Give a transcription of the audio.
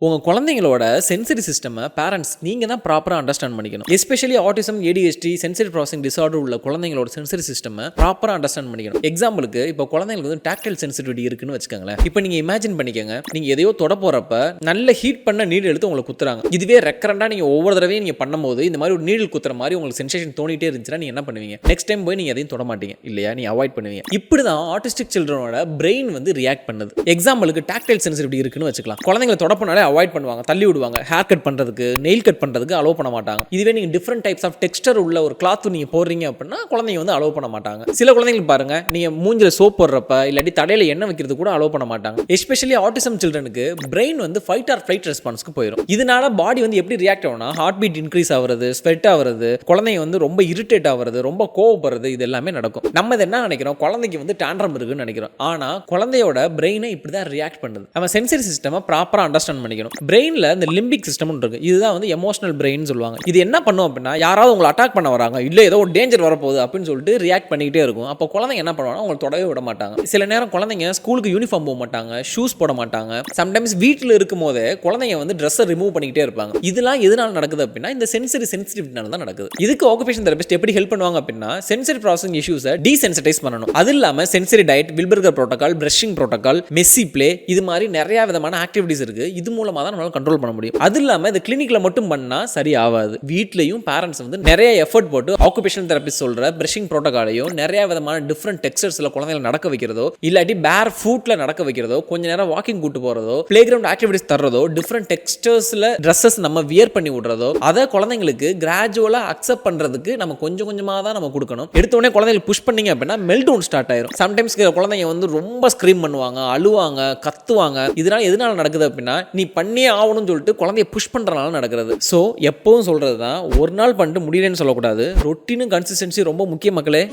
உங்கள் குழந்தைங்களோட சென்சரி சிஸ்டமை பேரண்ட்ஸ் நீங்கள் தான் ப்ராப்பராக அண்டர்ஸ்டாண்ட் பண்ணிக்கணும். Especially autism, ADHD, sensory processing disorder உள்ள குழந்தைங்களோட சென்சரி சிஸ்டமை ப்ராப்பராக அண்டர்ஸ்டாண்ட் பண்ணிக்கணும். எக்ஸாம்பிளுக்கு இப்போ குழந்தைங்களுக்கு வந்து டாக்டைல் சென்சிட்டிவிட்டி இருக்குன்னு வச்சுக்கோங்களேன். இப்போ நீங்கள் இமேஜின் பண்ணிக்கோங்க, நீங்கள் எதையோ தொட போகிறப்ப நல்ல ஹீட் பண்ண நீடில் எடுத்து உங்களுக்கு குத்துறாங்க. இதுவே ரெக்கரண்டாக நீங்கள் ஒவ்வொரு தடவையும் நீங்கள் பண்ணும்போது இந்த மாதிரி ஒரு நீடில் குத்துற மாதிரி உங்களுக்கு சென்சேஷன் தோணிட்டே இருந்துச்சுன்னா நீங்கள் என்ன பண்ணுவீங்க? நெக்ஸ்ட் டைம் போய் நீங்கள் எதையும் தொட மாட்டீங்க இல்லையா? நீ அவாய்ட் பண்ணுவீங்க. இப்படி தான் ஆட்டிஸ்டிக் சில்ட்ரனோட பிரெயின் வந்து ரியாக்ட் பண்ணுது. எக்ஸாம்பிளுக்கு டாக்டைல் சென்சிட்டிவிட்டி இருக்குன்னு வச்சுக்கலாம். குழந்தைங்களை தொடப்பினாலே அவாய்ட் பண்ணுவாங்க, தள்ளி விடுவாங்க. ஹேர் கட் பண்றதுக்கு, நெயில் கட் பண்றதுக்கு அலோவ் பண்ண மாட்டாங்க. இதுவே நீங்க டிஃபரெண்ட் டைப்ஸ் ஆஃப் டெக்ஸ்டர் உள்ள ஒரு கிளாத் நீங்க போடுறீங்க அப்படின்னா குழந்தைங்க வந்து அலோவ் பண்ண மாட்டாங்க. சில குழந்தைங்களுக்கு பாருங்க, நீங்க மூஞ்சில சோப் போடுறப்ப இல்லாட்டி தடையில எண்ணெய் வைக்கிறது கூட அலோவ் பண்ண மாட்டாங்க. எஸ்பெஷலி ஆட்டிசம் சில்ட்ரனுக்கு பிரெயின் வந்து ஃபைட் ஆர் ஃப்ளைட் ரெஸ்பான்ஸ்க்கு போயிடும். இதனால பாடி வந்து எப்படி ரியாக்ட் ஆகும்னா, ஹார்ட் பீட் இன்க்ரீஸ் ஆகுறது, ஸ்வெட் ஆகுறது, குழந்தைங்க வந்து ரொம்ப இரிட்டேட் ஆகுறது, ரொம்ப கோவப்படுறது, இது எல்லாமே நடக்கும். நம்ம இதை என்ன நினைக்கிறோம்? குழந்தைக்கு வந்து டாண்ட்ரம் இருக்குன்னு நினைக்கிறோம். ஆனா குழந்தையோட பிரெயினை இப்படிதான் ரியாக்ட் பண்ணுது. நம்ம சென்சரி சிஸ்டமை ப்ராப்பரா அண்டர்ஸ்டாண்ட் பண்ணிக்கணும். பிரெயின்ல இந்த லிம்பிக் சிஸ்டம் இருக்கு. இதுதான் வந்து எமோஷனல் பிரெயின் சொல்லுவாங்க. இது என்ன பண்ணும் அப்படின்னா, யாராவது உங்களை அட்டாக் பண்ண வராங்க, இல்ல ஏதோ ஒரு டேஞ்சர் வரப்போகுது அப்படின்னு சொல்லிட்டு ரியாக்ட் பண்ணிக்கிட்டே இருக்கும். அப்போ குழந்தைங்க என்ன பண்ணுவாங்க? உங்களை தொடவே விட மாட்டாங்க. சில நேரம் குழந்தைங்க ஸ்கூலுக்கு யூனிஃபார்ம் போக மாட்டாங்க, ஷூஸ் போட மாட்டாங்க. சம்டைம்ஸ் வீட்டில் இருக்கும் போதே குழந்தைங்க வந்து ட்ரெஸ்ஸை ரிமூவ் பண்ணிக்கிட்டே இருப்பாங்க. இதெல்லாம் எதனால நடக்குது அப்படின்னா, இந்த சென்சரி சென்சிட்டிவிட்டினால தான் நடக்குது. இதுக்கு ஆக்குபேஷன் தெரபிஸ்ட் எப்படி ஹெல்ப் பண்ணுவாங்க அப்படின்னா, சென்சரி ப்ராசஸிங் இஷ்யூஸை டீசென்சிடைஸ் பண்ணணும். அது இல்லாம sensory diet, Wilbarger protocol, brushing protocol, messy play, இது மாதிரி நிறைய விதமான ஆக்டிவிட்டிஸ் இருக்கு. இது மூலமா தான் நம்மளால கண்ட்ரோல் பண்ண முடியும். அது இல்லாம இந்த கிளினிக்ல மட்டும் பண்ணா சரி ஆகாது. வீட்லயும் பேரண்ட்ஸ் வந்து நிறைய எஃபர்ட் போட்டு ஆக்குபேஷனல் தெரபிஸ்ட் சொல்ற பிரஷிங் புரோட்டோகாலையும் நிறைய விதமான டிஃபரெண்ட் டெக்ஸ்டர்ஸ்ல குழந்தைகளை நடக்க வைக்கிறதோ, இல்லாட்டி பேர் ஃபுட்ல நடக்க வைக்கிறதோ, கொஞ்ச நேரம் வாக்கிங் கூட்டு போறதோ, பிளே கிரவுண்ட் ஆக்டிவிட்டிஸ் தர்றதோ, டிஃபரெண்ட் டெக்ஸ்டர்ஸ்ல ட்ரெஸ்ஸஸ் நம்ம வியர் பண்ணி விடுறதோ, அதை குழந்தைங்களுக்கு கிராஜுவலா அக்செப்ட் பண்றதுக்கு நம்ம கொஞ்சம் கொஞ்சமா தான் நம்ம கொடுக்கணும். எடுத்த உடனே குழந்தைகளை புஷ் பண்ணீங்க அப்படின்னா மெல்ட் டவுன் ஸ்டார்ட் ஆயிரும். சம்டைம்ஸ் குழந்தைங்க வந்து ரொம்ப ஸ்கிரீம் பண்ணுவாங்க, அழுவாங்க, கத்துவாங்க. இதனால எதனால நடக்குது அப்படின்னா, நீ பண்ணியே ஆகணும்னு சொல்லிட்டு குழந்தைய புஷ் பண்றதுனால நடக்கிறது. ஸோ எப்பவும் சொல்றது தான், ஒரு நாள் பண்ணிட்டு முடியலன்னு சொல்லக்கூடாது. ரொட்டீனும் கன்சிஸ்டன்சி ரொம்ப முக்கிய மக்களே.